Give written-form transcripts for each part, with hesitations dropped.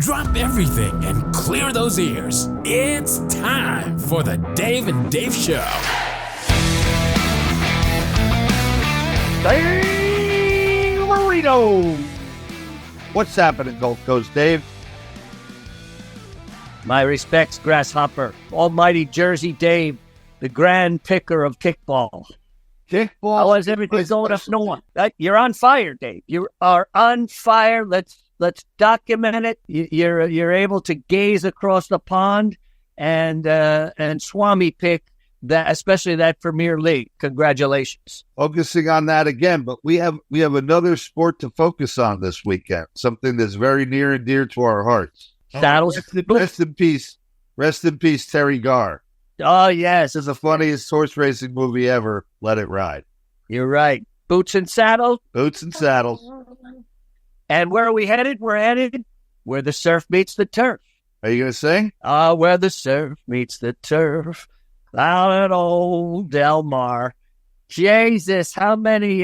Drop everything and clear those ears. It's time for the Dave and Dave Show. Dave Marino. What's happening, Gulf Coast Dave? My respects, Grasshopper. Almighty Jersey Dave, the grand picker of kickball. Kickball? How is everything going up north? You're on fire, Dave. You are on fire. Let's document it. You're able to gaze across the pond and Swami pick that, especially that Premier League. Congratulations. Focusing on that again, but we have another sport to focus on this weekend. Something that's very near and dear to our hearts. Saddles. Rest in peace. Rest in peace, Terry Garr. Oh yes, This is the funniest horse racing movie ever. Let It Ride. You're right. Boots and saddles. Boots and saddles. And where are we headed? We're headed where the surf meets the turf. Are you going to sing? Where the surf meets the turf. Out at old Del Mar. Jesus, how many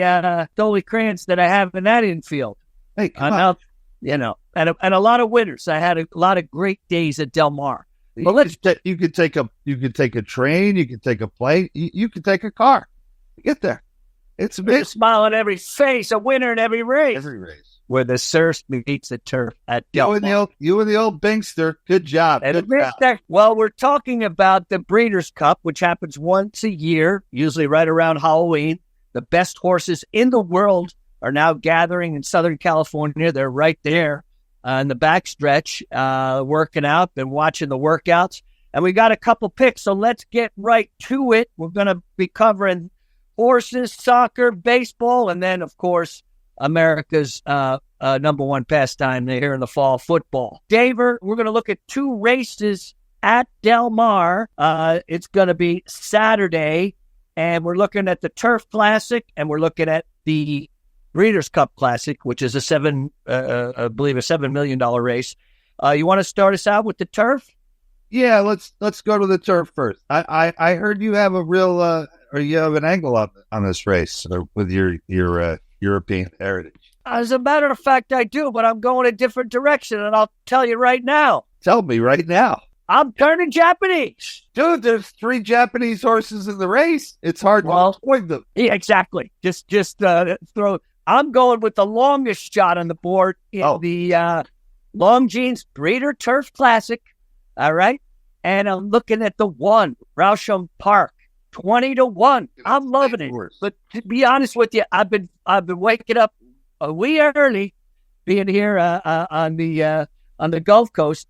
Dolly Crayons did I have in that infield? Hey, come on. You know, and a lot of winners. I had a lot of great days at Del Mar. But you could take a train, you could take a plane, you could take a car. Get there. It's a bit smile on every face, a winner in every race. Every race. Where the surf meets the turf at Del Mar. You and the old Bingster. Good job. Well, we're talking about the Breeders' Cup, which happens once a year, usually right around Halloween. The best horses in the world are now gathering in Southern California. They're right there in the backstretch, working out, been watching the workouts. And we got a couple picks, so let's get right to it. We're going to be covering horses, soccer, baseball, and then, of course, America's number one pastime here in the fall, football. Daver, we're going to look at two races at Del Mar. It's going to be Saturday, and we're looking at the Turf Classic, and we're looking at the Breeders' Cup Classic, which is I believe a $7 million race. You want to start us out with the turf? Yeah, let's go to the turf first. I heard you have a real or you have an angle on this race with your European heritage. As a matter of fact, I do, but I'm going a different direction, and I'll tell you right now. Tell me right now. I'm turning Japanese. Dude, there's 3 Japanese horses in the race. It's hard to avoid them. Yeah, exactly. Just throw. I'm going with the longest shot on the board in the Longines Breeder Turf Classic. All right. And I'm looking at the 1, Rousham Park, 20-1. I'm loving it. But to be honest with you, I've been waking up a wee early, being here on the Gulf Coast,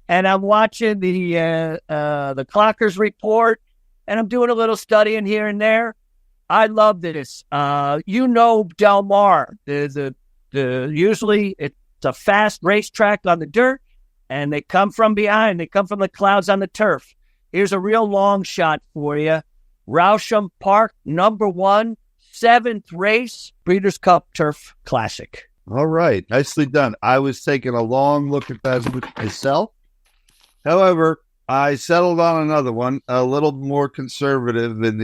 and I'm watching the Clockers report, and I'm doing a little studying here and there. I love this. Del Mar. Usually it's a fast racetrack on the dirt, and they come from behind. They come from the clouds on the turf. Here's a real long shot for you. Rousham Park, number 1, 7th race, Breeders' Cup Turf Classic. All right. Nicely done. I was taking a long look at that myself. However, I settled on another one, a little more conservative in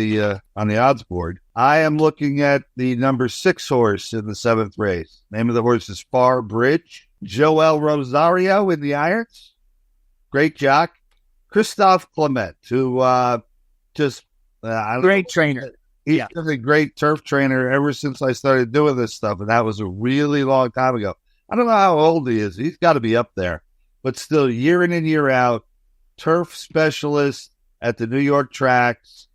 on the odds board. I am looking at the number 6 horse in the 7th race. Name of the horse is Far Bridge. Joel Rosario in the irons. Great jock. Christophe Clement, who great trainer. He's been a great turf trainer ever since I started doing this stuff, and that was a really long time ago. I don't know how old he is. He's got to be up there. But still, year in and year out, turf specialist at the New York tracks,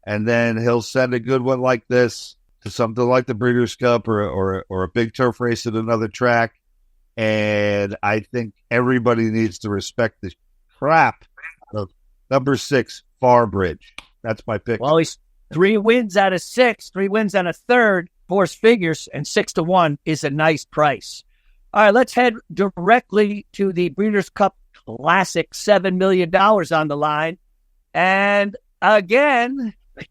and then he'll send a good one like this to something like the Breeders' Cup or a big turf race at another track. And I think everybody needs to respect the crap out of number 6, Far Bridge. That's my pick. Well, he's 3 wins out of 6, 3 wins and a third, 4 figures, and 6-1 is a nice price. All right, let's head directly to the Breeders' Cup Classic, $7 million on the line. And again, I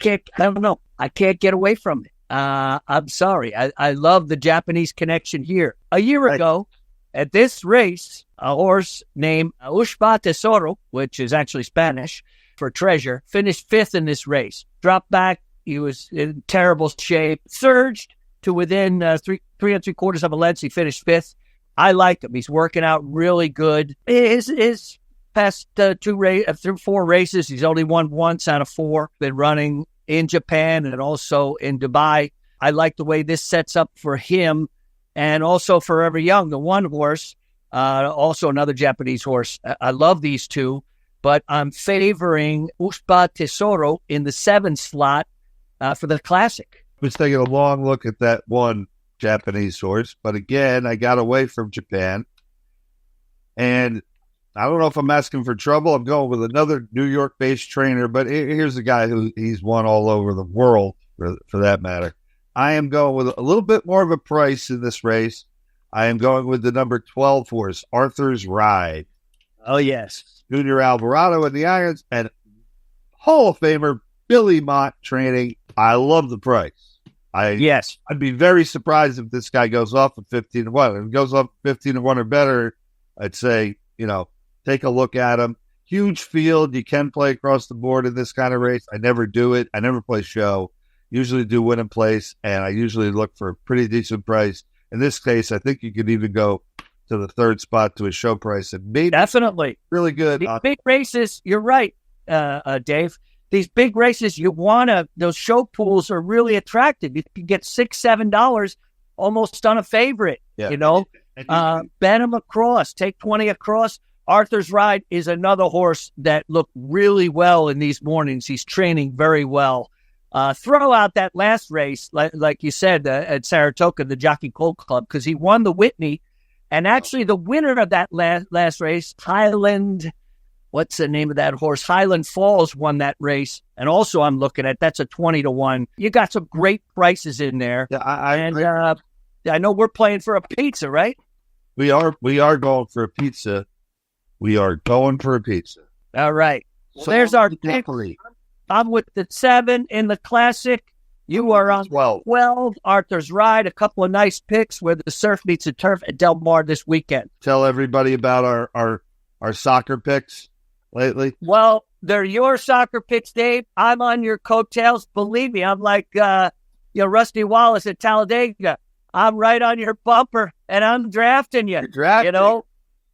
can't get away from it. I'm sorry. I love the Japanese connection here. A year ago, at this race, a horse named Ushba Tesoro, which is actually Spanish for treasure, finished 5th in this race. Dropped back. He was in terrible shape. Surged to within 3 3/4 of a length. He finished 5th. I like him. He's working out really good. His past through 4 races, he's only won once out of 4. Been running in Japan and also in Dubai. I like the way this sets up for him and also Forever Young, the one horse, also another Japanese horse. I love these two, but I'm favoring Uspa Tesoro in the 7 slot for the Classic. I was taking a long look at that one Japanese horse, but again, I got away from Japan. And I don't know if I'm asking for trouble. I'm going with another New York-based trainer, but here's a guy he's won all over the world, for that matter. I am going with a little bit more of a price in this race. I am going with the number 12 horse, Arthur's Ride. Oh, yes. Junior Alvarado in the irons, and Hall of Famer Billy Mott training. I love the price. Yes. I'd be very surprised if this guy goes off at 15-1. If he goes off 15-1 or better, I'd say, take a look at him. Huge field. You can play across the board in this kind of race. I never do it. I never play show. Usually do win and place, and I usually look for a pretty decent price. In this case, I think you could even go to the 3rd spot to a show price. And maybe definitely really good. These big races, you're right, Dave. These big races, those show pools are really attractive. You can get $6, $7 almost on a favorite, Bet them across, take 20 across. Arthur's Ride is another horse that looked really well in these mornings. He's training very well. Throw out that last race, like you said, at Saratoga, the Jockey Colt Club, because he won the Whitney. And actually the winner of that last race, Highland, what's the name of that horse? Highland Falls won that race. And also I'm looking at, that's a 20-1. You got some great prices in there. Yeah, I know we're playing for a pizza, right? We are going for a pizza. We are going for a pizza. All right. Well, so there's our pick. I'm with the 7 in the Classic. You are on 12. Arthur's Ride. A couple of nice picks where the surf meets the turf at Del Mar this weekend. Tell everybody about our soccer picks lately. Well, they're your soccer picks, Dave. I'm on your coattails. Believe me, I'm like Rusty Wallace at Talladega. I'm right on your bumper, and I'm drafting you.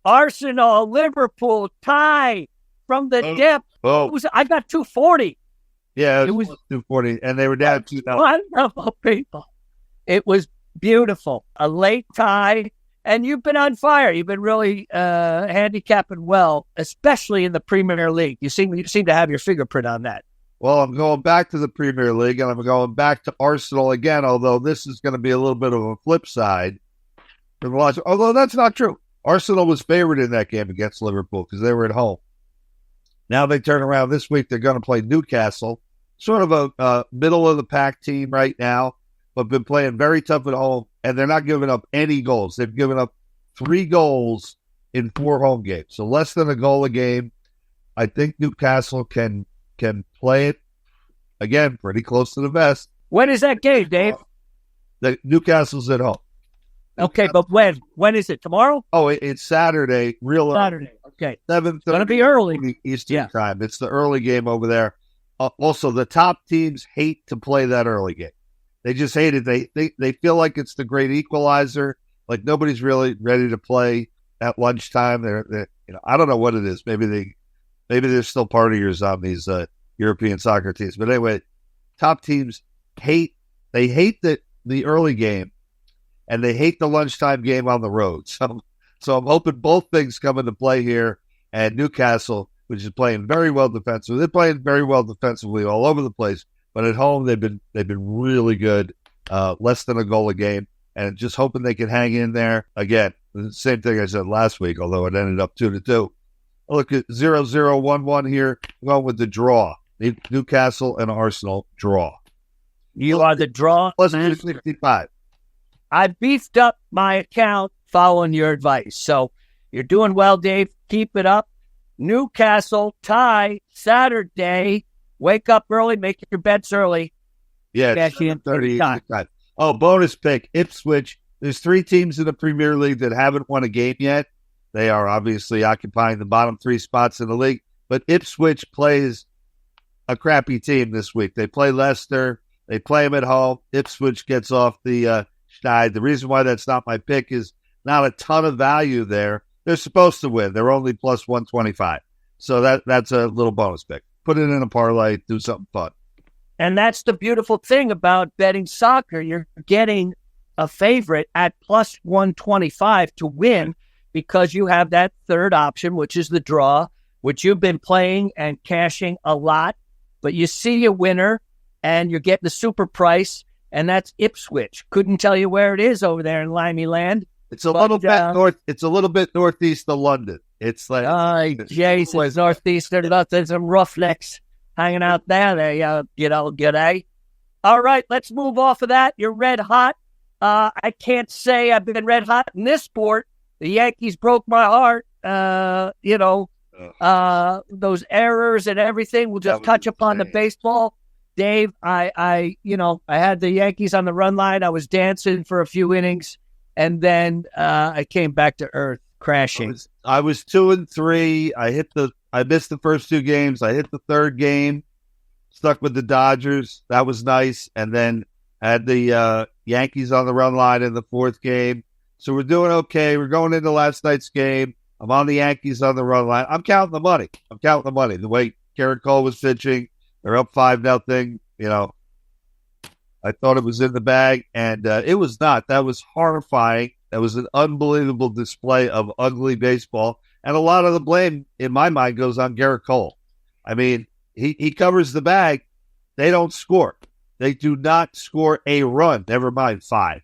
Arsenal, Liverpool, tie from the dip. I got 240. Yeah, it was 240, and they were down 2,000. Wonderful people. It was beautiful. A late tie, and you've been on fire. You've been really handicapping well, especially in the Premier League. You seem to have your fingerprint on that. Well, I'm going back to the Premier League, and I'm going back to Arsenal again, although this is going to be a little bit of a flip side. Although that's not true. Arsenal was favored in that game against Liverpool because they were at home. Now they turn around this week. They're going to play Newcastle, sort of a middle-of-the-pack team right now, but been playing very tough at home, and they're not giving up any goals. They've given up 3 goals in 4 home games, so less than a goal a game. I think Newcastle can play it, again, pretty close to the vest. When is that game, Dave? Newcastle's at home. Okay, but when? When is it? Tomorrow? Oh, it's Saturday. Saturday. Okay. 7:30. It's going to be early. Eastern time. It's the early game over there. Also, the top teams hate to play that early game. They just hate it. They feel like it's the great equalizer. Like nobody's really ready to play at lunchtime. They're I don't know what it is. Maybe there's still partiers on these European soccer teams. But anyway, top teams hate the early game, and they hate the lunchtime game on the road. So I'm hoping both things come into play here. And Newcastle, which is playing very well defensively, they're playing very well defensively all over the place. But at home, they've been really good, less than a goal a game, and just hoping they can hang in there. Again, the same thing I said last week, although it ended up 2-2. Look at 0-0-1-1 here. I'm going with the draw. Newcastle and Arsenal draw. You are the draw. Plus 265. I beefed up my account following your advice. So you're doing well, Dave. Keep it up. Newcastle tie Saturday. Wake up early. Make your bets early. Yeah, 7:30. Oh, bonus pick. Ipswich. There's 3 teams in the Premier League that haven't won a game yet. They are obviously occupying the bottom 3 spots in the league. But Ipswich plays a crappy team this week. They play Leicester. They play them at home. Ipswich gets off the schneid. The reason why that's not my pick is not a ton of value there. They're supposed to win. They're only plus 125. So that's a little bonus pick. Put it in a parlay, do something fun. And that's the beautiful thing about betting soccer. You're getting a favorite at plus 125 to win because you have that third option, which is the draw, which you've been playing and cashing a lot. But you see a winner and you're getting the super price, and that's Ipswich. Couldn't tell you where it is over there in Limey Land. It's a little bit north. It's a little bit northeast of London. It's like Jesus, northeast. There's some roughnecks hanging out there. G'day. All right, let's move off of that. You're red hot. I can't say I've been red hot in this sport. The Yankees broke my heart. Those errors and everything. We'll just touch upon the baseball. Dave, I had the Yankees on the run line. I was dancing for a few innings, and then I came back to earth, crashing. I was 2-3. I missed the first two games. I hit the third game, stuck with the Dodgers. That was nice. And then had the Yankees on the run line in the fourth game. So we're doing okay. We're going into last night's game. I'm on the Yankees on the run line. I'm counting the money. The way Garrett Cole was pitching, they're up 5-0. I thought it was in the bag, and it was not. That was horrifying. That was an unbelievable display of ugly baseball. And a lot of the blame, in my mind, goes on Garrett Cole. I mean, he covers the bag. They don't score. They do not score a run, never mind 5.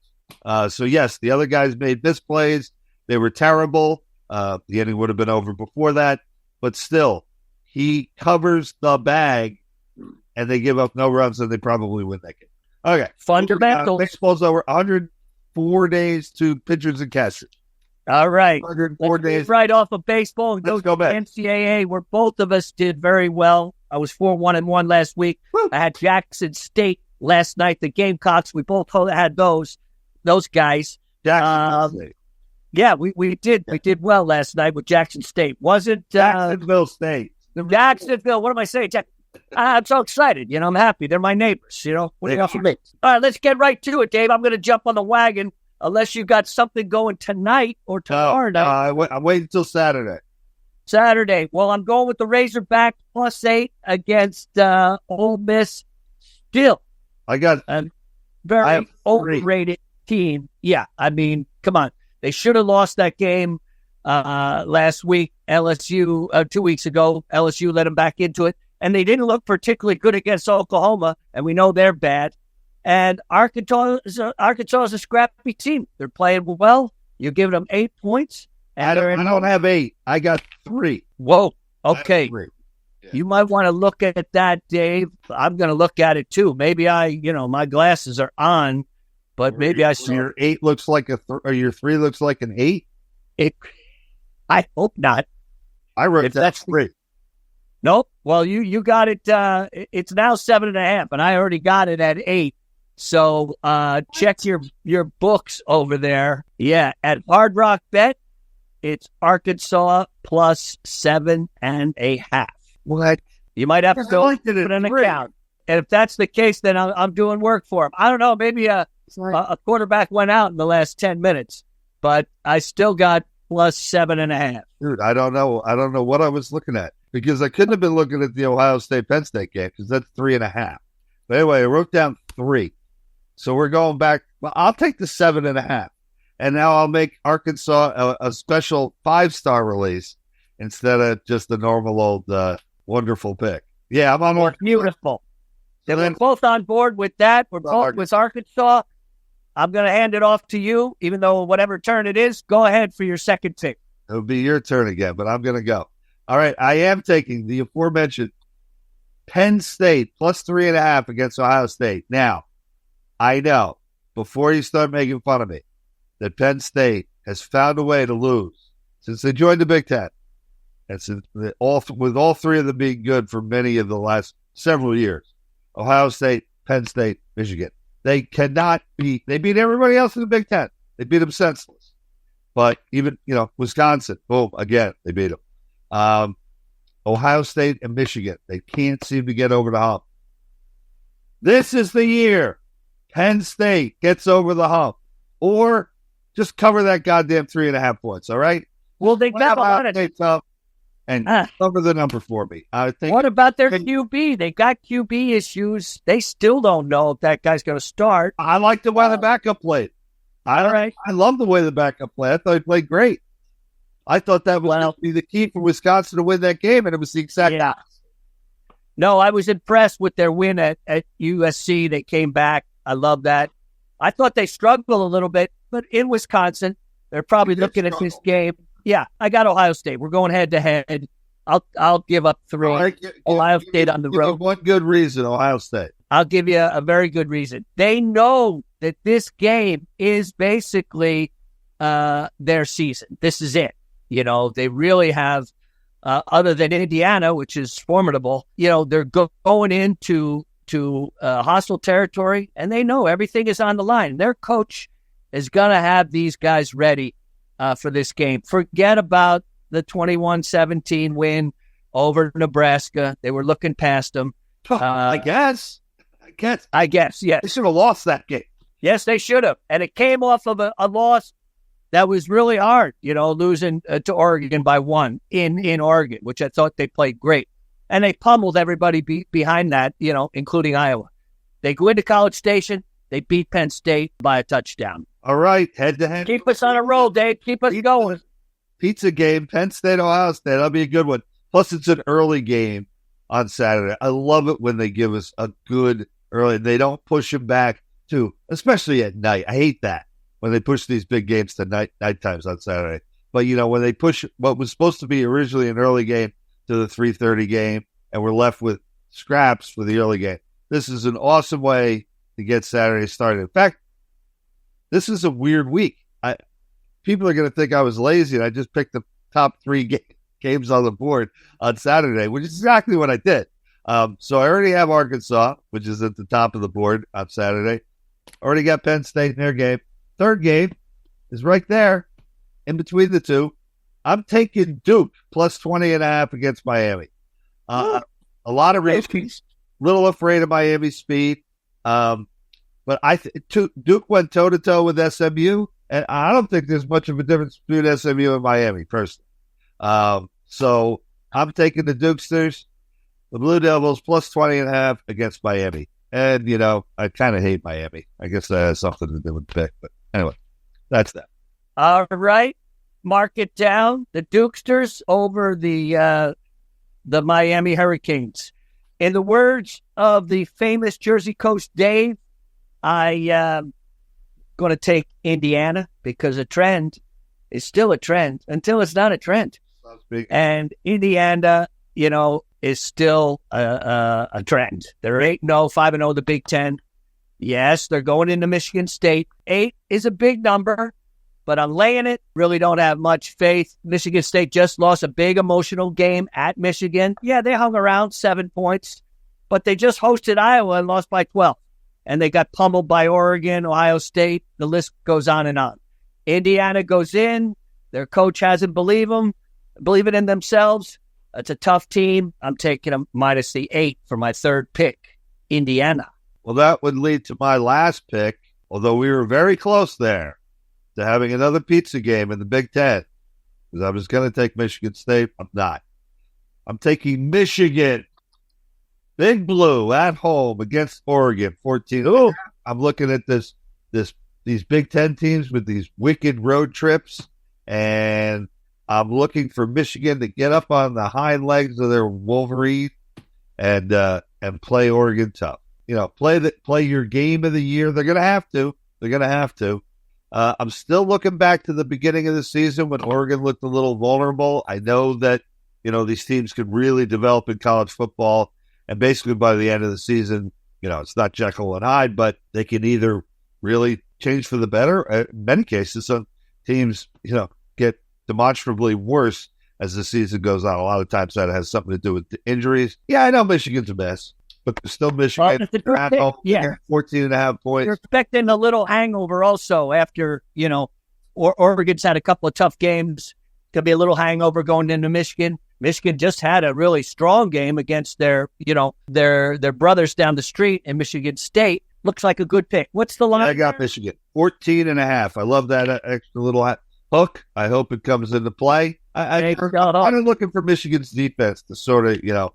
So, yes, the other guys made misplays. They were terrible. The inning would have been over before that. But still, he covers the bag, and they give up no runs, and they probably win that game. Okay. Fundamental. Baseball's over. 104 days to pitchers and catchers. All right. 104 days. Right off of baseball and Let's go back. NCAA, where both of us did very well. I was 4-1-1 last week. Woo. I had Jackson State last night. The Gamecocks, we both had those guys. Jackson State. Yeah, we did. We did well last night with Jackson State. Wasn't Jacksonville State. Jacksonville. What am I saying? I'm so excited. I'm happy. They're my neighbors. What do you offer me? All right, let's get right to it, Dave. I'm going to jump on the wagon unless you got something going tonight or tomorrow night. I'm waiting until Saturday. Saturday. Well, I'm going with the Razorbacks +8 against Ole Miss. Still, I got a very overrated team. Yeah, I mean, come on. They should have lost that game last week. LSU, 2 weeks ago, LSU let them back into it. And they didn't look particularly good against Oklahoma, and we know they're bad. And Arkansas is a scrappy team. They're playing well. You're giving them 8 points. I don't have 8. I got 3. Whoa. Okay. 3. Yeah. You might want to look at that, Dave. I'm going to look at it too. Maybe my glasses are on, but maybe I see your 8 looks like or your 3 looks like an 8. I hope not. I wrote that's 3. Nope. Well, you got it. It's now 7.5, and I already got it at 8. So check your books over there. Yeah, at Hard Rock Bet, it's Arkansas +7.5. What? You might have to go put an account. And if that's the case, then I'm doing work for him. I don't know. Maybe a quarterback went out in the last 10 minutes, but I still got +7.5. Dude, I don't know. I don't know what I was looking at because I couldn't have been looking at the Ohio State-Penn State game because that's 3.5. But anyway, I wrote down 3. So we're going back. Well, I'll take the 7.5. And now I'll make Arkansas a special 5-star release instead of just a normal old wonderful pick. Yeah, I'm on Arkansas. Beautiful. Then we're both on board with that. We're both with Arkansas. I'm going to hand it off to you, even though whatever turn it is, go ahead for your second pick. It'll be your turn again, but I'm going to go. All right, I am taking the aforementioned Penn State +3.5 against Ohio State. Now, I know, before you start making fun of me, that Penn State has found a way to lose since they joined the Big Ten. And with all 3 of them being good for many of the last several years. Ohio State, Penn State, Michigan. They cannot beat. They beat everybody else in the Big Ten. They beat them senseless. But even, Wisconsin, boom, again, they beat them. Ohio State and Michigan, they can't seem to get over the hump. This is the year Penn State gets over the hump. Or Just cover that goddamn 3.5 points, all right? Well, they got a lot of and cover the number for me. I think. What about their QB? They got QB issues. They still don't know if that guy's going to start. I like the way the backup played. I love the way the backup played. I thought he played great. I thought that was going to be the key for Wisconsin to win that game, and it was the exact opposite. No, I was impressed with their win at USC. They came back. I love that. I thought they struggled a little bit, but in Wisconsin, they're probably looking at this game. Yeah, I got Ohio State. We're going head-to-head. I'll give up 3. Ohio State on the road. One good reason, Ohio State. I'll give you a very good reason. They know that this game is basically their season. This is it. You know, they really have, other than Indiana, which is formidable, you know, they're going into hostile territory, and they know everything is on the line. Their coach is going to have these guys ready for this game. Forget about the 21-17 win over Nebraska. They were looking past them. I guess, yes. They should have lost that game. Yes, they should have. And it came off of a loss that was really hard, you know, losing to Oregon by 1 in Oregon, which I thought they played great. And they pummeled everybody behind that, you know, including Iowa. They go into College Station. They beat Penn State by a touchdown. All right, head-to-head. Keep us on a roll, Dave. Keep us going. Pizza game, Penn State, Ohio State. That'll be a good one. Plus, it's an early game on Saturday. I love it when they give us a good early. They don't push them back to, especially at night. I hate that when they push these big games to night times on Saturday. But, you know, when they push what was supposed to be originally an early game to the 3:30 game, and we're left with scraps for the early game. This is an awesome way to get Saturday started. In fact, this is a weird week. People are going to think I was lazy and I just picked the top 3 games on the board on Saturday, which is exactly what I did. So I already have Arkansas, which is at the top of the board on Saturday. Already got Penn State in their game. Third game is right there in between the two. I'm taking Duke plus 20.5 against Miami. A lot of reasons. Little afraid of Miami's speed. But Duke went toe-to-toe with SMU, and I don't think there's much of a difference between SMU and Miami, personally. So I'm taking the Dukesters, the Blue Devils, plus 20.5 against Miami. And, you know, I kind of hate Miami. I guess that has something to do with the pick. But anyway, that's that. All right. Mark it down. The Dukesters over the Miami Hurricanes. In the words of the famous Jersey coach Dave, I'm going to take Indiana because a trend is still a trend until it's not a trend. And Indiana, you know, is still a trend. They're 8-0, 5-0, the Big Ten. Yes, they're going into Michigan State. 8 is a big number, but I'm laying it. Really don't have much faith. Michigan State just lost a big emotional game at Michigan. Yeah, they hung around 7 points, but they just hosted Iowa and lost by 12. And they got pummeled by Oregon, Ohio State. The list goes on and on. Indiana goes in. Their coach hasn't believed in themselves. It's a tough team. I'm taking them minus the 8 for my third pick, Indiana. Well, that would lead to my last pick, although we were very close there to having another pizza game in the Big Ten. Because I was going to take Michigan State. I'm not. I'm taking Michigan. Big Blue at home against Oregon, 14. Oh, I'm looking at these Big Ten teams with these wicked road trips, and I'm looking for Michigan to get up on the hind legs of their Wolverine and play Oregon tough. You know, play your game of the year. They're going to have to. They're going to have to. I'm still looking back to the beginning of the season when Oregon looked a little vulnerable. I know that, you know, these teams could really develop in college football. And basically by the end of the season, you know, it's not Jekyll and Hyde, but they can either really change for the better. In many cases, some teams, you know, get demonstrably worse as the season goes on. A lot of times that has something to do with the injuries. Yeah, I know Michigan's a mess, but they're still Michigan. Well, yeah. 14.5 points. You're expecting a little hangover also after, you know, Oregon's had a couple of tough games. Could be a little hangover going into Michigan. Michigan just had a really strong game against their brothers down the street in Michigan State. looks like a good pick. What's the line? I got Michigan 14.5. I love that extra little hook. I hope it comes into play. I'm looking for Michigan's defense to sort of,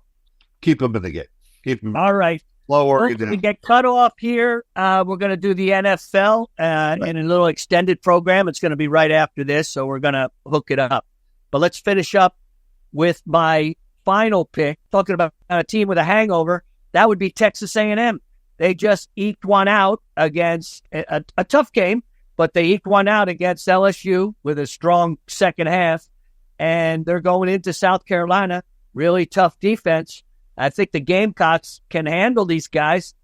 keep them in the game. Keep them all right. Lower. We get cut off here. We're going to do the NFL in a little extended program. It's going to be right after this, so we're going to hook it up. But let's finish up with my final pick. Talking about a team with a hangover, that would be Texas A&M. They just eked one out against a tough game, but they eked one out against LSU with a strong second half, and they're going into South Carolina. Really tough defense. I think the Gamecocks can handle these guys.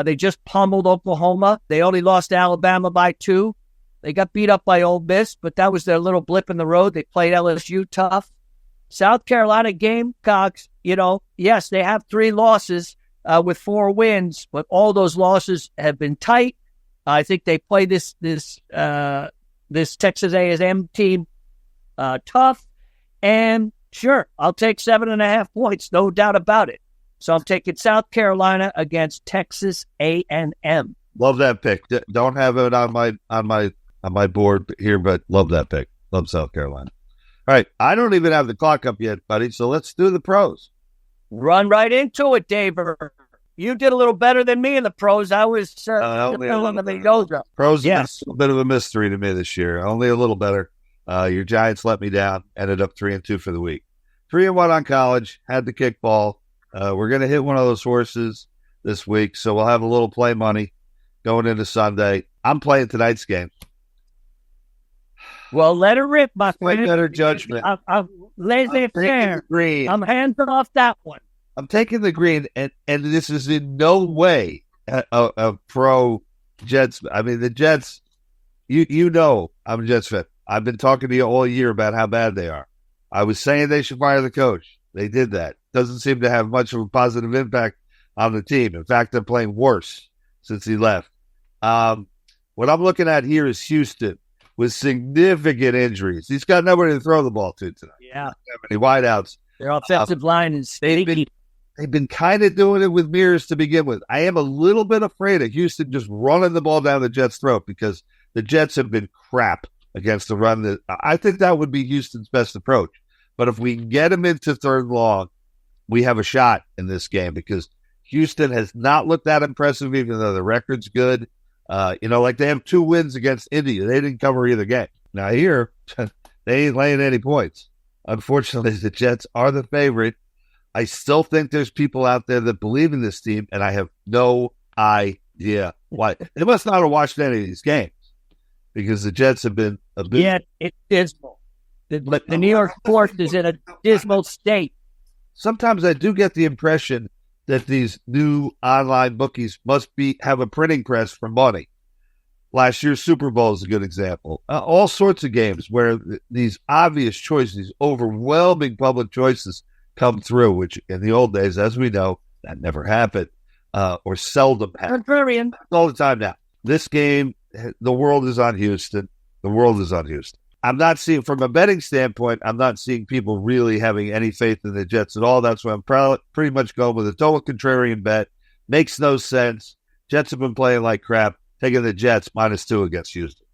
They just pummeled Oklahoma. They only lost to Alabama by 2. They got beat up by Ole Miss, but that was their little blip in the road. They played LSU tough. South Carolina Gamecocks, yes, they have 3 losses with 4 wins, but all those losses have been tight. I think they play this Texas A&M team tough, and sure, I'll take 7.5 points, no doubt about it. So I'm taking South Carolina against Texas A&M. Love that pick. Don't have it on my board here, but love that pick. Love South Carolina. All right, I don't even have the clock up yet, buddy. So let's do the pros. Run right into it, Dave. You did a little better than me in the pros. I was pros. Yes, a bit of a mystery to me this year. Only a little better. Your Giants let me down. Ended up 3-2 for the week. 3-1 on college. Had the kickball. We're going to hit one of those horses this week, so we'll have a little play money going into Sunday. I'm playing tonight's game. Well, let her rip, my friend. Better judgment. I'm laissez-faire. I'm hands off that one. I'm taking the green, and this is in no way a pro Jets. I mean, the Jets, you know I'm a Jets fan. I've been talking to you all year about how bad they are. I was saying they should fire the coach. They did that. Doesn't seem to have much of a positive impact on the team. In fact, they're playing worse since he left. What I'm looking at here is Houston with significant injuries. He's got nobody to throw the ball to tonight. Yeah. Many wideouts. Their offensive line is sneaky. They've been kind of doing it with Mears to begin with. I am a little bit afraid of Houston just running the ball down the Jets' throat because the Jets have been crap against the run. I think that would be Houston's best approach. But if we can get them into third long, we have a shot in this game because Houston has not looked that impressive, even though the record's good. Like they have 2 wins against Indy. They didn't cover either game. Now here, they ain't laying any points. Unfortunately, the Jets are the favorite. I still think there's people out there that believe in this team, and I have no idea why. They must not have watched any of these games because the Jets have been a bit. Yeah, it's dismal. The New York sports is in a dismal state. Sometimes I do get the impression that these new online bookies must have a printing press for money. Last year's Super Bowl is a good example. All sorts of games where these obvious choices, these overwhelming public choices come through, which in the old days, as we know, that never happened or seldom happened. Contrarian. All the time now. This game, the world is on Houston. The world is on Houston. I'm not seeing, from a betting standpoint, I'm not seeing people really having any faith in the Jets at all. That's why I'm pretty much going with a total contrarian bet. Makes no sense. Jets have been playing like crap. Taking the Jets -2 against Houston.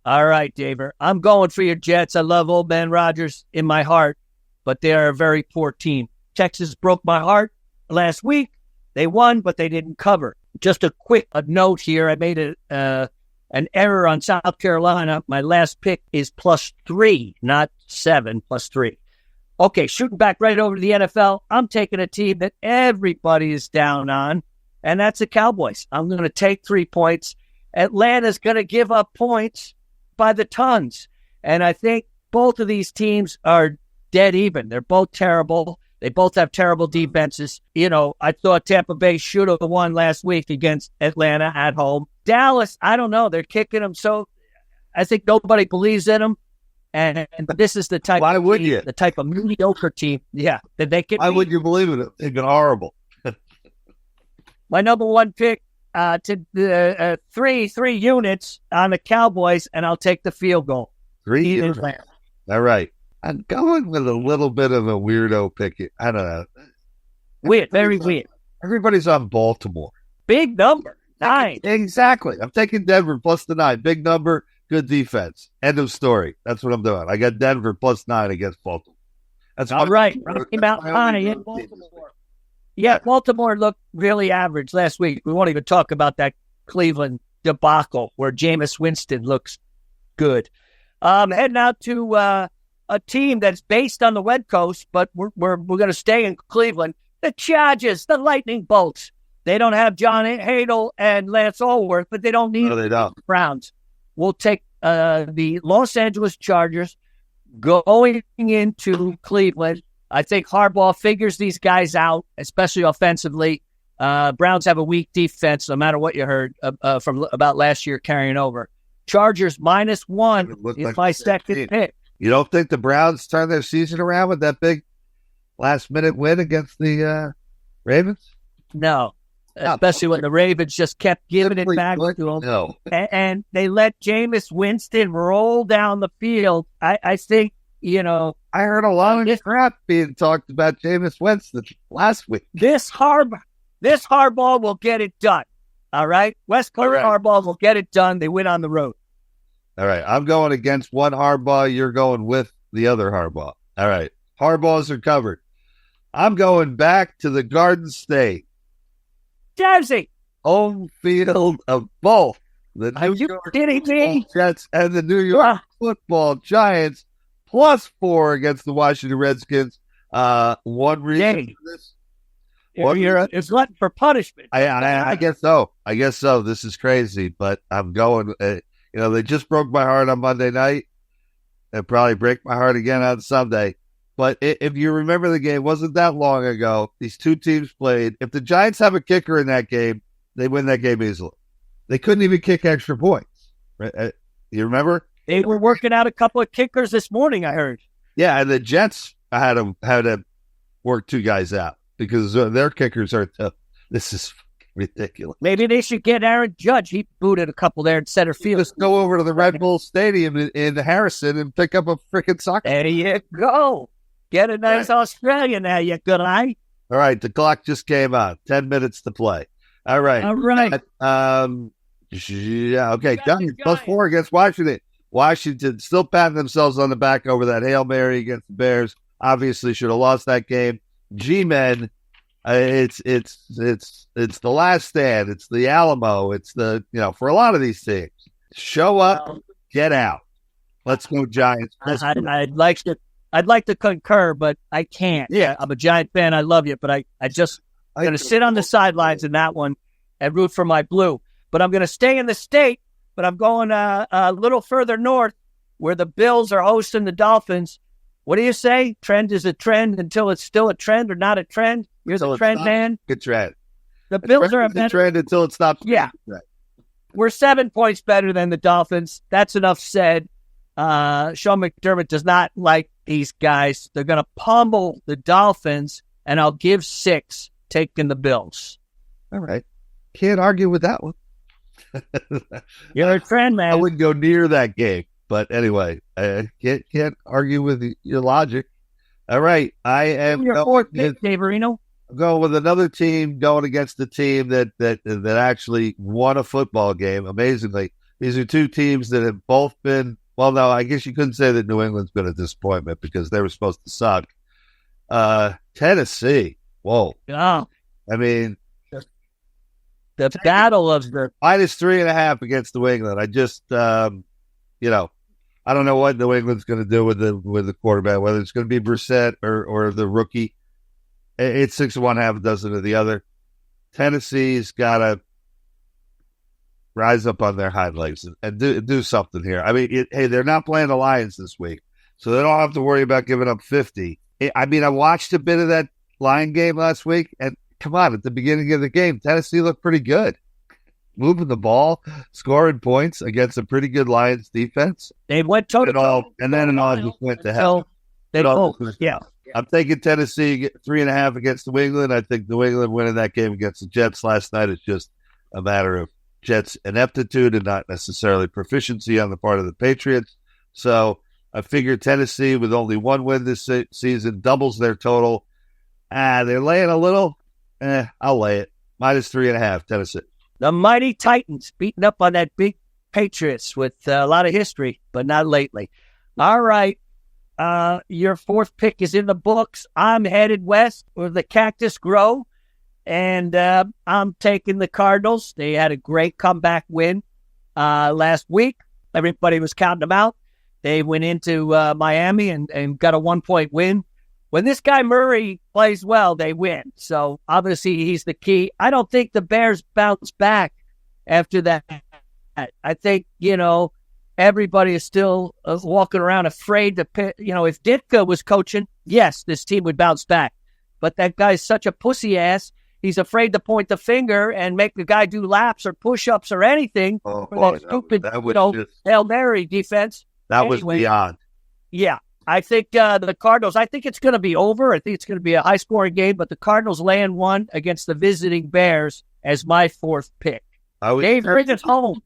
All right, Daver. I'm going for your Jets. I love old man Rodgers in my heart, but they are a very poor team. Texas broke my heart last week. They won, but they didn't cover. Just a quick note here. I made an error on South Carolina. My last pick is +3, not 7, +3. Okay, shooting back right over to the NFL, I'm taking a team that everybody is down on, and that's the Cowboys. I'm going to take 3 points. Atlanta's going to give up points by the tons, and I think both of these teams are dead even. They're both terrible. They both have terrible defenses. I thought Tampa Bay should have won last week against Atlanta at home. Dallas, I don't know. They're kicking them, so I think nobody believes in them. And this is the type. Why would you? The type of mediocre team, that they can. Why would you believe in it? They've been horrible. My number one pick to three units on the Cowboys, and I'll take the field goal. 3 units. All right. I'm going with a little bit of a weirdo pick. I don't know. Weird, very weird. Everybody's on Baltimore. Big number. 9. Exactly. I'm taking Denver plus the 9. Big number, good defense. End of story. That's what I'm doing. I got Denver plus 9 against Baltimore. That's all right. Rocky Mountain High in Baltimore. Yeah, Baltimore looked really average last week. We won't even talk about that Cleveland debacle where Jameis Winston looks good. Heading out to a team that's based on the West Coast, but we're going to stay in Cleveland. The Chargers, the Lightning Bolts. They don't have John Hadel and Lance Allworth, but they don't need the Browns. We'll take the Los Angeles Chargers going into Cleveland. I think Harbaugh figures these guys out, especially offensively. Browns have a weak defense, no matter what you heard from about last year carrying over. Chargers -1 is my second pick. You don't think the Browns turn their season around with that big last-minute win against the Ravens? No, especially when the Ravens just kept giving it back to them. No. And they let Jameis Winston roll down the field. I think, I heard a lot of crap being talked about Jameis Winston last week. This Harbaugh will get it done. All right? West Coast Harbaugh will get it done. They win on the road. All right. I'm going against one Harbaugh. You're going with the other Harbaugh. All right. Harbaughs are covered. I'm going back to the Garden State. Jersey. Home field of both the Are you kidding me? Jets and the New York Football Giants. +4 against the Washington Redskins. One reason for this. It's glutton for punishment. I guess so. This is crazy, but I'm going. They just broke my heart on Monday night. They'll probably break my heart again on Sunday. But if you remember the game, wasn't that long ago. These two teams played. If the Giants have a kicker in that game, they win that game easily. They couldn't even kick extra points. Right? You remember? They were working out a couple of kickers this morning, I heard. Yeah, and the Jets had to work two guys out because their kickers are tough. This is ridiculous. Maybe they should get Aaron Judge. He booted a couple there in center field. Just go over to the Red Bull Stadium in Harrison and pick up a freaking soccer. There you go. Get a nice Australian there, you good eye. All right, the clock just came on. 10 minutes to play. All right. Yeah, okay. Giants +4 against Washington. Washington still patting themselves on the back over that Hail Mary against the Bears. Obviously should have lost that game. G-Men, it's the last stand. It's the Alamo. It's the, for a lot of these teams. Show up, get out. Let's go Giants. I'd like to concur, but I can't. Yeah, I'm a Giant fan. I love you, but I'm going to sit on the sidelines in that one and root for my blue. But I'm going to stay in the state, but I'm going a little further north where the Bills are hosting the Dolphins. What do you say? Trend is a trend until it's still a trend or not a trend? You're the trend man. Good trend. The Bills are a trend until it stops. Yeah. We're 7 points better than the Dolphins. That's enough said. Sean McDermott does not like these guys. They're going to pummel the Dolphins, and I'll give 6, taking the Bills. All right. Can't argue with that one. You're a trend man. I wouldn't go near that game. But anyway, I can't argue with your logic. All right. I am your fourth pick, Dave Areno. I'm going with another team going against the team that actually won a football game, amazingly. These are two teams that have both been, well, no, I guess you couldn't say that New England's been a disappointment because they were supposed to suck. Tennessee. Whoa. Oh. I mean, the battle of the -3.5 against New England. I just, I don't know what New England's going to do with the quarterback, whether it's going to be Brissett or the rookie. It's 6 of one, half a dozen of the other. Tennessee's got to rise up on their hind legs and do something here. I mean, they're not playing the Lions this week, so they don't have to worry about giving up 50. I watched a bit of that Lion game last week, and come on, at the beginning of the game, Tennessee looked pretty good. Moving the ball, scoring points against a pretty good Lions defense. They went toe-to-toe. And then it all just went to hell. Yeah. I'm taking Tennessee 3.5 against New England. I think New England winning that game against the Jets last night is just a matter of Jets' ineptitude and not necessarily proficiency on the part of the Patriots. So I figure Tennessee, with only one win this season, doubles their total. They're laying a little. I'll lay it. -3.5, Tennessee. The mighty Titans beating up on that big Patriots with a lot of history, but not lately. All right. Your fourth pick is in the books. I'm headed west where the cactus grow, and I'm taking the Cardinals. They had a great comeback win last week. Everybody was counting them out. They went into Miami and got a 1-point win. When this guy Murray plays well, they win. So obviously he's the key. I don't think the Bears bounce back after that. I think, everybody is still walking around afraid to pick. If Ditka was coaching, yes, this team would bounce back. But that guy's such a pussy ass. He's afraid to point the finger and make the guy do laps or push-ups or anything. Stupid, Hail Mary defense. That was beyond. Yeah. I think the Cardinals, I think it's going to be over. I think it's going to be a high-scoring game, but the Cardinals land one against the visiting Bears as my fourth pick. Dave, bring us home.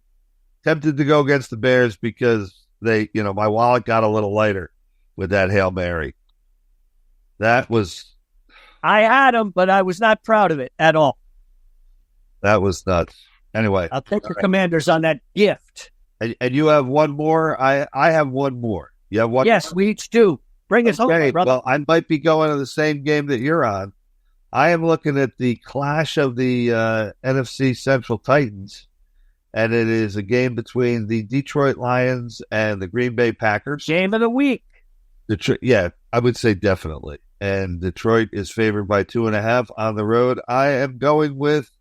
Tempted to go against the Bears because my wallet got a little lighter with that Hail Mary. I had them, but I was not proud of it at all. That was nuts. Anyway. I'll take the Commanders on that gift. And you have one more? I have one more. You have one Yes, we each do. Bring us home, brother. Well, I might be going to the same game that you're on. I am looking at the clash of the NFC Central Titans, and it is a game between the Detroit Lions and the Green Bay Packers. Game of the week. Yeah, I would say definitely. And Detroit is favored by 2.5 on the road. I am going with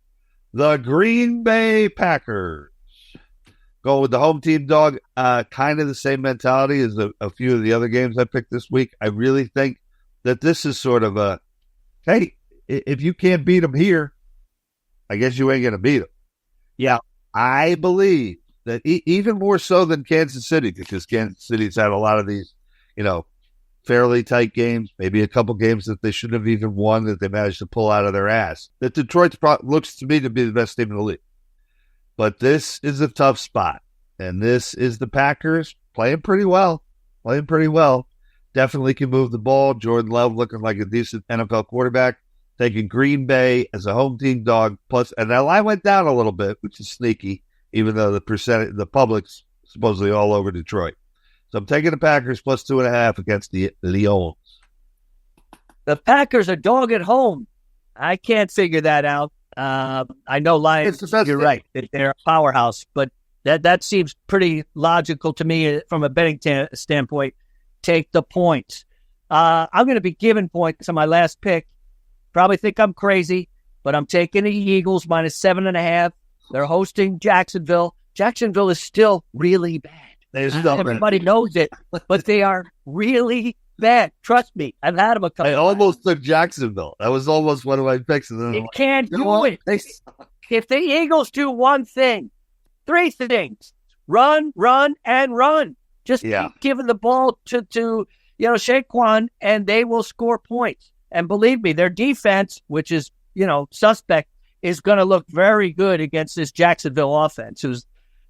the Green Bay Packers. Going with the home team dog. Kind of the same mentality as a few of the other games I picked this week. I really think that this is sort of a, hey, if you can't beat them here, I guess you ain't going to beat them. Yeah, I believe that even more so than Kansas City, because Kansas City's had a lot of these, fairly tight games, maybe a couple games that they shouldn't have even won that they managed to pull out of their ass. That Detroit looks to me to be the best team in the league. But this is a tough spot, and this is the Packers playing pretty well. Definitely can move the ball. Jordan Love looking like a decent NFL quarterback. Taking Green Bay as a home team dog plus, and that line went down a little bit, which is sneaky, even though the public's supposedly all over Detroit. So I'm taking the Packers plus 2.5 against the Lions. The Packers are dog at home. I can't figure that out. I know Lions, you're right, that they're a powerhouse, but that seems pretty logical to me from a betting standpoint. Take the points. I'm going to be giving points on my last pick. Probably think I'm crazy, but I'm taking the Eagles minus 7.5. They're hosting Jacksonville. Jacksonville is still really bad. Everybody knows it, but they are really bad. Trust me. I've had them a couple. I almost took Jacksonville. That was almost one of my picks. You can't do it. If the Eagles do one thing, 3 things: run, and run. Just keep giving the ball to Saquon, and they will score points. And believe me, their defense, which is suspect, is going to look very good against this Jacksonville offense, who's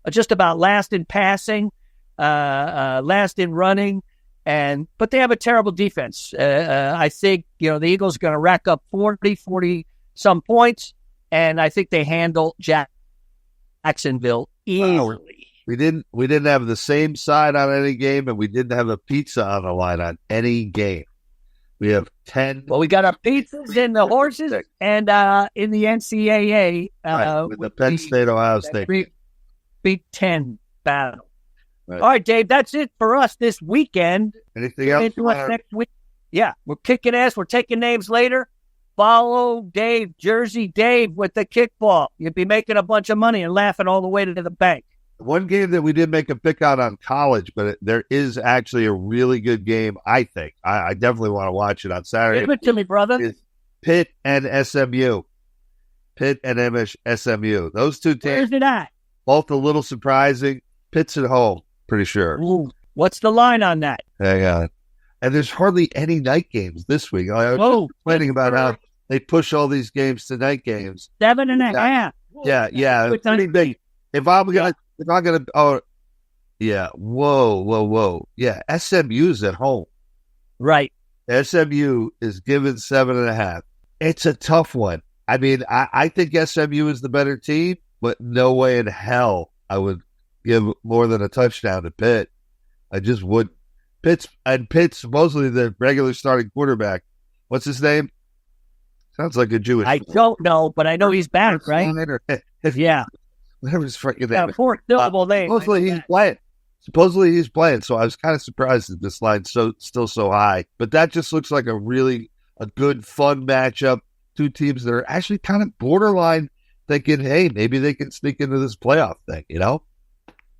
just about last in passing, last in running. But they have a terrible defense. I think, the Eagles are going to rack up 40 some points, and I think they handle Jacksonville easily. Wow. We didn't have the same side on any game, and we didn't have a pizza on the line on any game. We have 10. Well, we got our pizzas and the horses, and in the NCAA, with the Penn State Ohio State Big 10 battle. Right. All right, Dave, that's it for us this weekend. Anything else? Into us next week. Yeah, we're kicking ass. We're taking names later. Follow Dave, Jersey Dave, with the kickball. You'd be making a bunch of money and laughing all the way to the bank. One game that we did make a pick on college, but there is actually a really good game, I think. I definitely want to watch it on Saturday. Give it to me, brother. It's Pitt and SMU. Pitt and SMU. Those two teams. Where's it at? Both a little surprising. Pitt's at home, pretty sure. Ooh, what's the line on that? Hang on. And there's hardly any night games this week. I was complaining about how they push all these games to night games. 7.5. Yeah. Pretty big. If I'm gonna, whoa. Yeah, SMU's at home. Right. SMU is given 7.5. It's a tough one. I mean, I think SMU is the better team, but no way in hell I would give more than a touchdown to Pitt. I just would. Pitt's supposedly the regular starting quarterback. What's his name? Sounds like a Jewish. I don't know, but I know he's back, right? Yeah. Whatever his freaking name. Fourth syllable name. Supposedly he's playing. So I was kind of surprised that this line's still so high. But that just looks like a good, fun matchup. Two teams that are actually kind of borderline thinking, hey, maybe they can sneak into this playoff thing,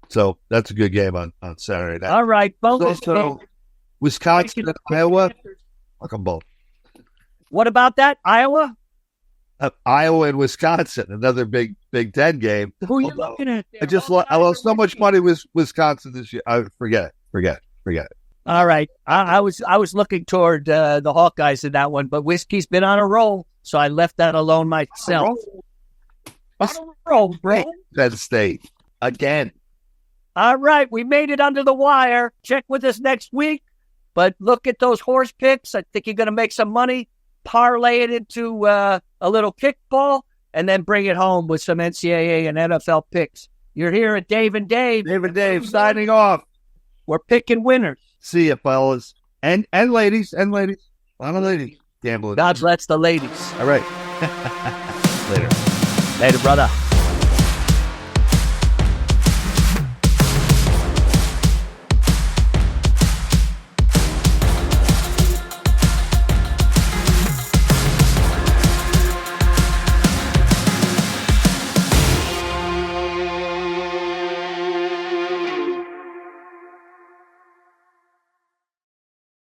So that's a good game on Saturday night. All right, both. So Wisconsin and Iowa. Fuck them both. What about that? Iowa? Iowa and Wisconsin, another Big Ten game. Who are you looking at? I lost so much money with Wisconsin this year. Forget it. All right. I was looking toward the Hawkeyes in that one, but Whiskey's been on a roll, so I left that alone myself. On a roll, bro. Penn State again. All right, we made it under the wire. Check with us next week, but look at those horse picks. I think you're going to make some money. Parlay it into a little kickball, and then bring it home with some NCAA and NFL picks. You're here at Dave and Dave. Dave and Dave signing off. We're picking winners. See ya, fellas. And ladies. A lot of ladies gambling. God bless the ladies. All right. Later. Later, brother.